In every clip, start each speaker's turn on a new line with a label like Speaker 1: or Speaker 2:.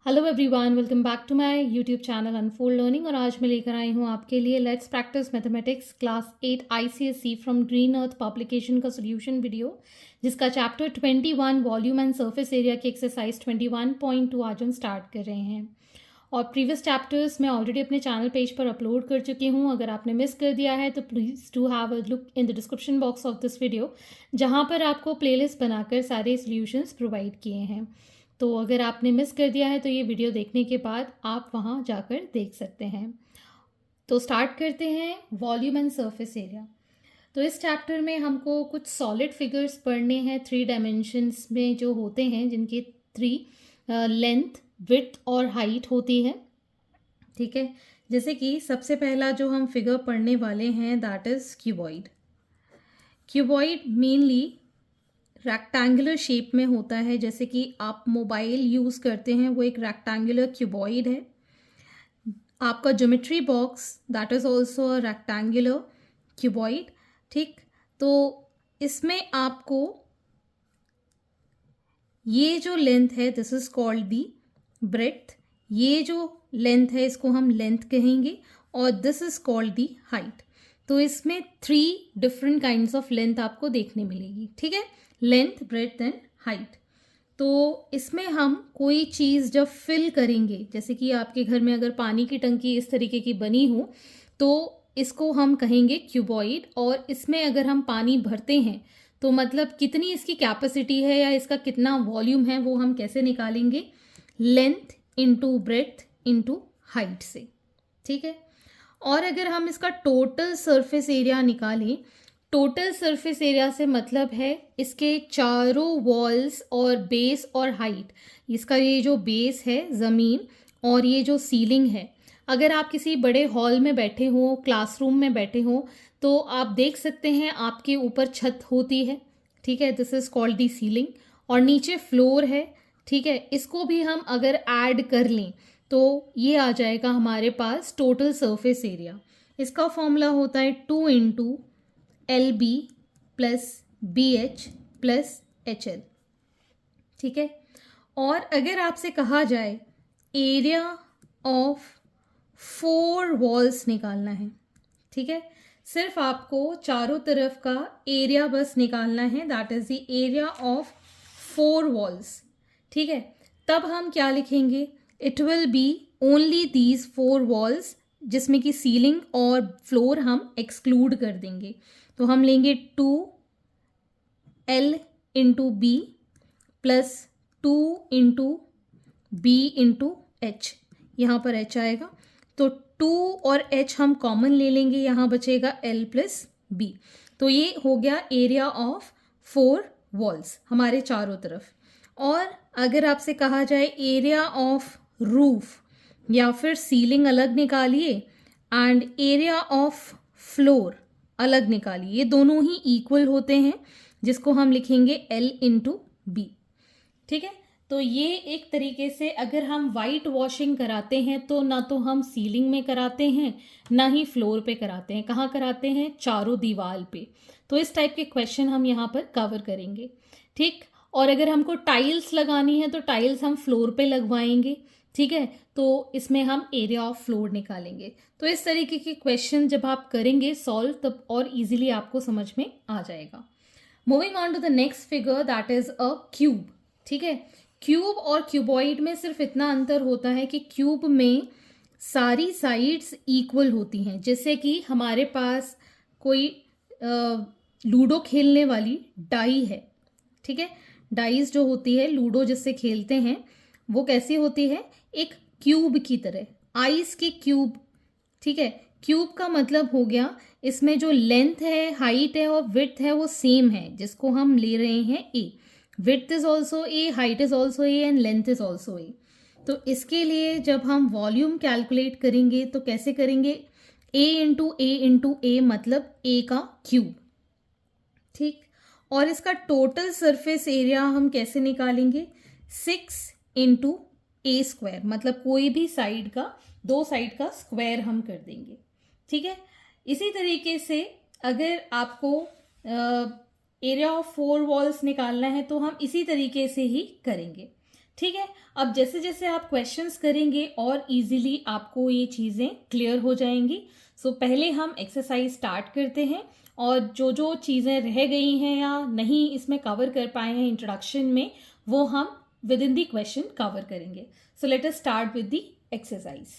Speaker 1: Hello everyone, welcome back to my YouTube channel Unfold Learning. और आज मैं लेकर आई हूँ आपके लिए let's practise mathematics class 8 ICSE from Green Earth publication का सोल्यूशन वीडियो, जिसका chapter 21 volume and surface area की एक्सरसाइज 21.2 आज हम स्टार्ट कर रहे हैं। और प्रीवियस चैप्टर्स मैं ऑलरेडी अपने चैनल पेज पर अपलोड कर चुकी हूँ। अगर आपने मिस कर दिया है तो please do have a look in the description box of this video, जहाँ पर आपको प्लेलिस्ट बनाकर सारे सॉल्यूशंस प्रोवाइड किए हैं। तो अगर आपने मिस कर दिया है तो ये वीडियो देखने के बाद आप वहाँ जाकर देख सकते हैं। तो स्टार्ट करते हैं वॉल्यूम एंड सरफेस एरिया। तो इस चैप्टर में हमको कुछ सॉलिड फिगर्स पढ़ने हैं 3 डायमेंशंस में जो होते हैं, जिनकी 3 लेंथ, विड्थ और हाइट होती है। ठीक है, जैसे कि सबसे पहला जो हम फिगर पढ़ने वाले हैं that is cuboid. Cuboid mainly rectangular shape में होता है। जैसे कि आप मोबाइल यूज़ करते हैं, वो एक रेक्टेंगुलर क्यूबॉइड है। आपका geometry box that is also a rectangular cuboid. ठीक, तो इसमें आपको ये जो लेंथ है this is called the breadth. ये जो लेंथ है इसको हम लेंथ कहेंगे, और this is called the height. तो इसमें 3 डिफरेंट काइंड्स ऑफ लेंथ आपको देखने मिलेगी। ठीक है, लेंथ, ब्रेड्थ एंड हाइट। तो इसमें हम कोई चीज़ जब फिल करेंगे, जैसे कि आपके घर में अगर पानी की टंकी इस तरीके की बनी हो तो इसको हम कहेंगे क्यूबॉइड। और इसमें अगर हम पानी भरते हैं तो मतलब कितनी इसकी कैपेसिटी है या इसका कितना वॉल्यूम है वो हम कैसे निकालेंगे, length into breadth into height से। ठीक है, और अगर हम इसका टोटल सरफेस एरिया निकालें, टोटल सरफेस एरिया से मतलब है इसके चारों वॉल्स और बेस और हाइट। इसका ये जो बेस है ज़मीन और ये जो सीलिंग है, अगर आप किसी बड़े हॉल में बैठे हो, क्लासरूम में बैठे हो, तो आप देख सकते हैं आपके ऊपर छत होती है। ठीक है, this is called the ceiling. और नीचे फ्लोर है। ठीक है, इसको भी हम अगर ऐड कर लें तो ये आ जाएगा हमारे पास टोटल सरफेस एरिया। इसका फॉर्मूला होता है 2 into L B plus B H plus H L. ठीक है, और अगर आपसे कहा जाए एरिया ऑफ 4 वॉल्स निकालना है, ठीक है, सिर्फ आपको चारों तरफ का एरिया बस निकालना है, that is the area of 4 walls. ठीक है, तब हम क्या लिखेंगे, it will be only these 4 walls, जिसमें कि सीलिंग और फ्लोर हम एक्सक्लूड कर देंगे। तो हम लेंगे 2 L into B plus 2 into B into H, यहाँ पर एच आएगा तो 2 और एच हम कॉमन ले लेंगे, यहाँ बचेगा एल प्लस बी। तो ये हो गया एरिया ऑफ 4 वॉल्स हमारे चारों तरफ। और अगर आपसे कहा जाए एरिया ऑफ रूफ या फिर सीलिंग अलग निकालिए एंड एरिया ऑफ फ्लोर अलग निकालिए, ये दोनों ही इक्वल होते हैं, जिसको हम लिखेंगे एल इंटू बी। ठीक है, तो ये एक तरीके से अगर हम वाइट वॉशिंग कराते हैं तो ना तो हम सीलिंग में कराते हैं ना ही फ्लोर पे कराते हैं। कहाँ कराते हैं, चारों दीवार पे। तो इस टाइप के क्वेश्चन हम यहाँ पर कवर करेंगे। ठीक, और अगर हमको टाइल्स लगानी है तो टाइल्स हम फ्लोर पे लगवाएंगे। ठीक है, तो इसमें हम एरिया ऑफ फ्लोर निकालेंगे। तो इस तरीके के क्वेश्चन जब आप करेंगे सॉल्व, तब और इजीली आपको समझ में आ जाएगा। Moving on to the next figure that is a cube. ठीक है, क्यूब और क्यूबॉइड में सिर्फ इतना अंतर होता है कि क्यूब में सारी साइड्स इक्वल होती हैं। जैसे कि हमारे पास कोई लूडो खेलने वाली डाई है। ठीक है, डाइस जो होती है लूडो जिससे खेलते हैं वो कैसी होती है, एक क्यूब की तरह, आइस के क्यूब। ठीक है, क्यूब का मतलब हो गया इसमें जो लेंथ है, हाइट है और विड्थ है वो सेम है, जिसको हम ले रहे हैं a. Width is also a, height is also a and length is also a. तो इसके लिए जब हम वॉल्यूम कैलकुलेट करेंगे तो कैसे करेंगे, ए इंटू ए मतलब ए का क्यूब। ठीक, और इसका टोटल सरफेस एरिया हम कैसे निकालेंगे, 6 इंटू ए स्क्वायर, मतलब कोई भी साइड का, 2 साइड का स्क्वायर हम कर देंगे। ठीक है, इसी तरीके से अगर आपको एरिया ऑफ 4 वॉल्स निकालना है तो हम इसी तरीके से ही करेंगे। ठीक है, अब जैसे जैसे आप क्वेश्चंस करेंगे और इजीली आपको ये चीज़ें क्लियर हो जाएंगी। सो पहले हम एक्सरसाइज स्टार्ट करते हैं और जो जो चीज़ें रह गई हैं या नहीं इसमें कवर कर पाए हैं इंट्रोडक्शन में, वो हम with in the question cover करेंगे। So let us start with the exercise.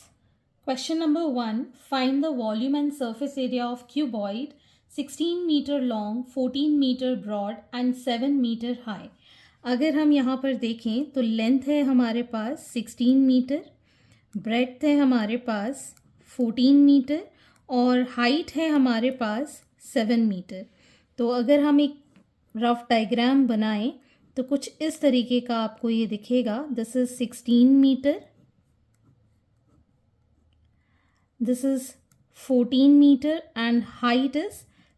Speaker 1: Question number 1. Find the volume and surface area of cuboid 16 meter long, 14 meter broad and 7 meter high. अगर हम यहाँ पर देखें तो लेंथ है हमारे पास 16 मीटर, ब्रेड्थ है हमारे पास 14 मीटर और हाइट है हमारे पास 7 मीटर। तो अगर हम एक रफ डायग्राम बनाएं तो कुछ इस तरीके का आपको ये दिखेगा। This is 16 metre, this is 14 metre and height is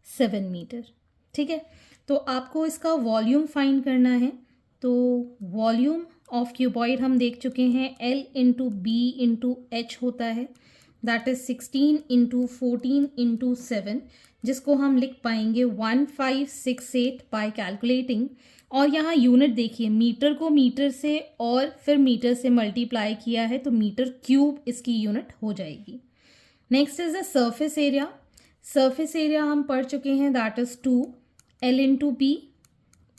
Speaker 1: 7 metre. ठीक है, तो आपको इसका वॉल्यूम फाइंड करना है। तो वॉल्यूम ऑफ क्यूबॉइड हम देख चुके हैं, L into B into H होता है, दैट इज 16 इंटू 14 इंटू 7, जिसको हम लिख पाएंगे 1568 बाय कैलकुलेटिंग। और यहाँ यूनिट देखिए, मीटर को मीटर से और फिर मीटर से मल्टीप्लाई किया है तो मीटर क्यूब इसकी यूनिट हो जाएगी। Next is the surface area. Surface area हम पढ़ चुके हैं, that is 2 L into B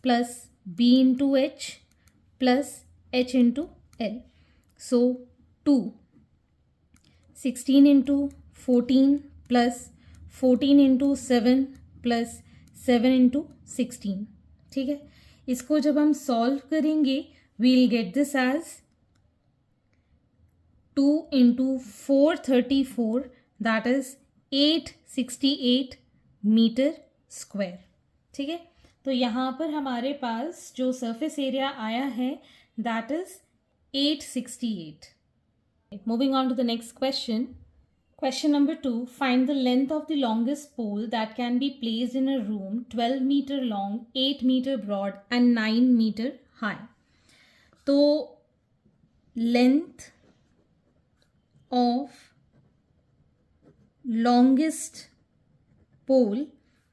Speaker 1: plus B into H plus H into L. So 2 16 into 14 plus 14 into 7 plus 7 into 16। ठीक है, इसको जब हम सॉल्व करेंगे we'll get this as 2 into 434, that is 868 metre square. ठीक है, तो यहाँ पर हमारे पास जो सरफेस एरिया आया है that is 868। Moving on to the next question. Question number 2. Find the length of the longest pole that can be placed in a room 12 meter long, 8 meter broad and 9 meter high. तो length of longest pole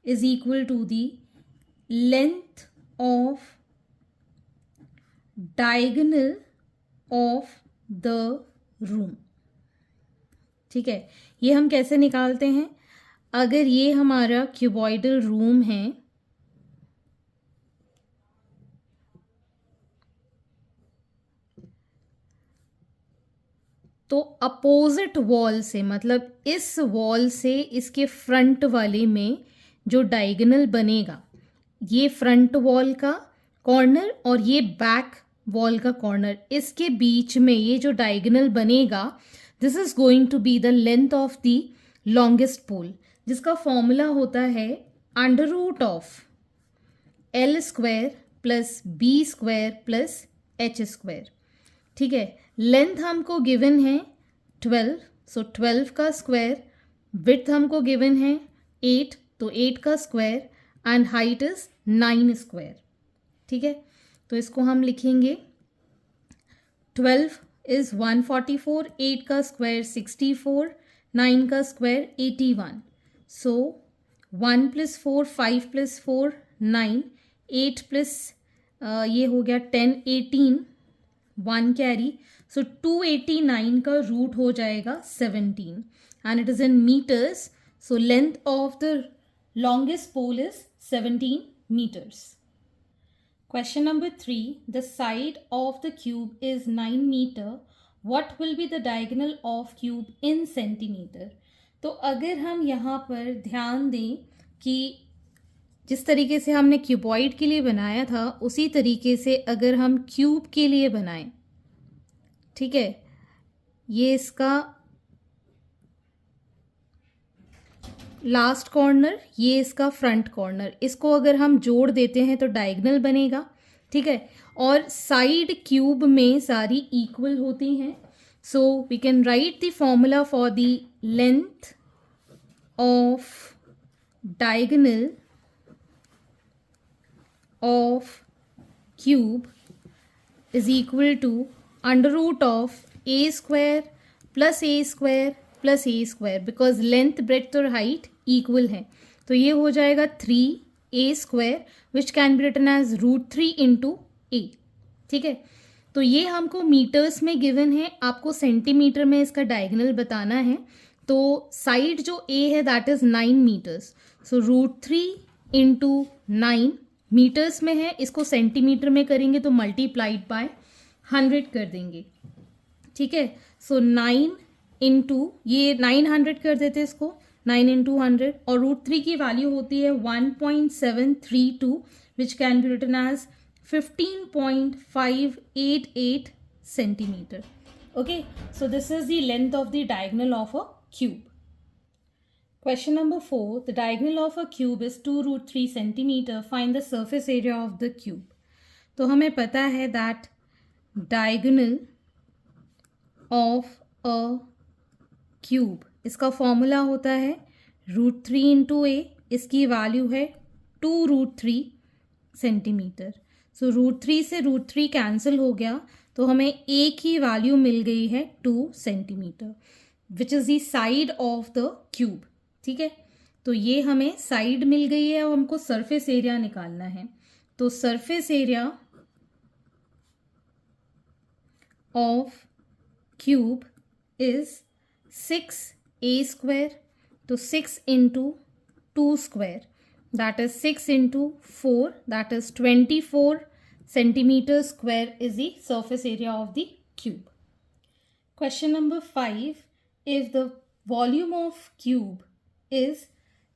Speaker 1: is equal to the length of diagonal of the room. ठीक है, ये हम कैसे निकालते हैं? अगर ये हमारा क्यूबॉइडल रूम है तो अपोजिट वॉल से, मतलब इस वॉल से इसके फ्रंट वाले में जो डायगोनल बनेगा, ये फ्रंट वॉल का कॉर्नर और ये बैक वॉल का कॉर्नर, इसके बीच में ये जो डायगोनल बनेगा, this is going to be the length of the longest pole, जिसका फॉर्मूला होता है under root of L square plus B square plus H square. ठीक है, लेंथ हमको गिवन है 12, सो 12 का स्क्वायर, विड्थ हमको गिवन है 8, तो 8 का square and height is 9 square. ठीक है, तो इसको हम लिखेंगे 12 इज 144, 8 का स्क्वायर 64, 9 का स्क्वायर 81। सो 1 प्लस 4 5 प्लस 4 9, 8 प्लस ये हो गया 10 18, 1 कैरी, सो 289 का रूट हो जाएगा 17 and it is in metres. So length of the longest pole is 17 meters. Question number 3. The side of the cube is 9 meter. What will be the diagonal of cube in centimeter? तो अगर हम यहाँ पर ध्यान दें कि जिस तरीके से हमने क्यूबॉइड के लिए बनाया था उसी तरीके से अगर हम क्यूब के लिए बनाएं, ठीक है, ये इसका लास्ट कॉर्नर, ये इसका फ्रंट कॉर्नर, इसको अगर हम जोड़ देते हैं तो डायगोनल बनेगा। ठीक है, और साइड क्यूब में सारी इक्वल होती हैं, so we can write the formula for the length of diagonal of cube is equal to under root of a square plus a square plus a square, because length breadth और height equal है, तो ये हो जाएगा 3a square which can be written as √3 into a. ठीक है, तो ये हमको मीटर्स में गिवन है, आपको सेंटीमीटर में इसका डायगोनल बताना है। तो साइड जो ए है that is 9 metres, so √3 into 9 metres में है, इसको सेंटीमीटर में करेंगे तो मल्टीप्लाइड बाय 100 कर देंगे, ठीक है। सो 9 इंटू ये 900 कर देते इसको, 9 इंटू 100, और √3 की वैल्यू होती है 1.732 which can be written as 15.588 centimeter. Okay, so this is the length of the diagonal of a cube. Question number 4. The diagonal of a cube is 2√3 centimeter. Find the surface area of the cube. तो हमें पता है that diagonal of a cube, इसका formula होता है √3 into ए, इसकी value है 2√3 centimetre. सो √3 से √3 कैंसिल हो गया, तो हमें ए की वैल्यू मिल गई है 2 centimetre which is the side of the cube, ठीक है। तो ये हमें साइड मिल गई है और हमको सरफेस एरिया निकालना है। तो surface area of cube is 6a², तो 6 into 2 square, that is 6 into 4, that is 24 centimeter square is the surface area of the cube. Question number 5. If the volume of cube is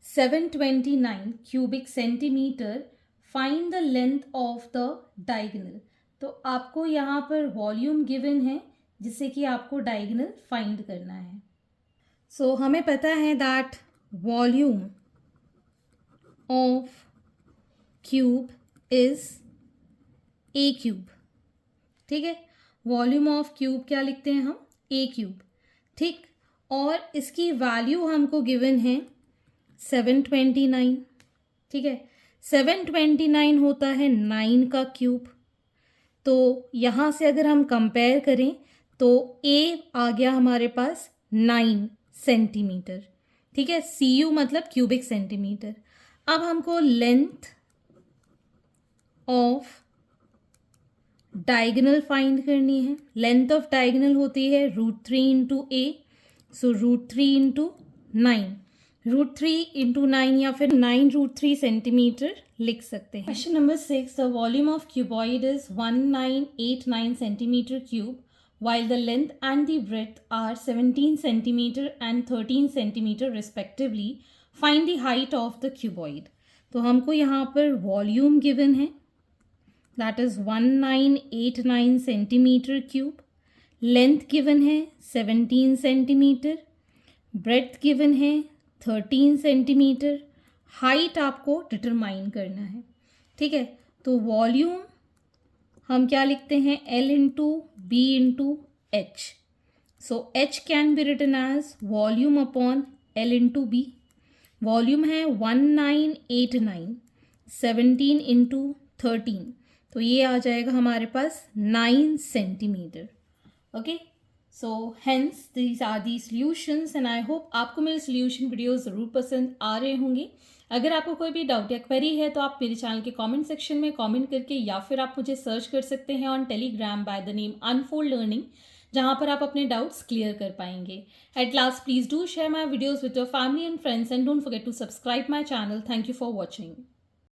Speaker 1: 729 cubic centimeter, find the length of the diagonal. तो आपको यहाँ पर volume given है जिससे कि आपको diagonal find करना है। सो हमें पता है that volume of cube is a cube, ठीक है। वॉल्यूम ऑफ क्यूब क्या लिखते हैं हम, ए क्यूब, ठीक। और इसकी वैल्यू हमको गिवन है 729, ठीक है। 729 होता है 9 का क्यूब, तो यहाँ से अगर हम कंपेयर करें तो ए आ गया हमारे पास 9 सेंटीमीटर, ठीक है। CU मतलब क्यूबिक सेंटीमीटर। अब हमको लेंथ ऑफ डायगोनल फाइंड करनी है। लेंथ ऑफ डायगोनल होती है √3 इंटू ए, सो √3 इंटू 9, √3 इंटू 9 या फिर 9√3 सेंटीमीटर लिख सकते हैं। Question number 6. The volume of cuboid is 1989 centimetre cube while the length and the breadth are 17 centimeter and 13 centimeter respectively. Find the height of the cuboid. तो हमको यहाँ पर वॉल्यूम गिवन है that is 1989 centimetre cube, length given है 17 centimetre, breadth given है 13 centimetre, height आपको determine करना है, ठीक है। तो वॉल्यूम हम क्या लिखते हैं, L into B into H, so H can be written as volume upon L into B. Volume है 1989, 17 इंटू 13, तो ये आ जाएगा हमारे पास 9 centimetre. Okay, so hence these are the solutions and I hope आपको मेरे सॉल्यूशन वीडियो ज़रूर पसंद आ रहे होंगे। अगर आपको कोई भी डाउट या क्वेरी है तो आप मेरे चैनल के कमेंट सेक्शन में कमेंट करके या फिर आप मुझे सर्च कर सकते हैं on Telegram by the name Unfold Learning, जहां पर आप अपने डाउट्स क्लियर कर पाएंगे। At last please do share my videos with your family and friends and don't forget to subscribe my channel. Thank you for watching.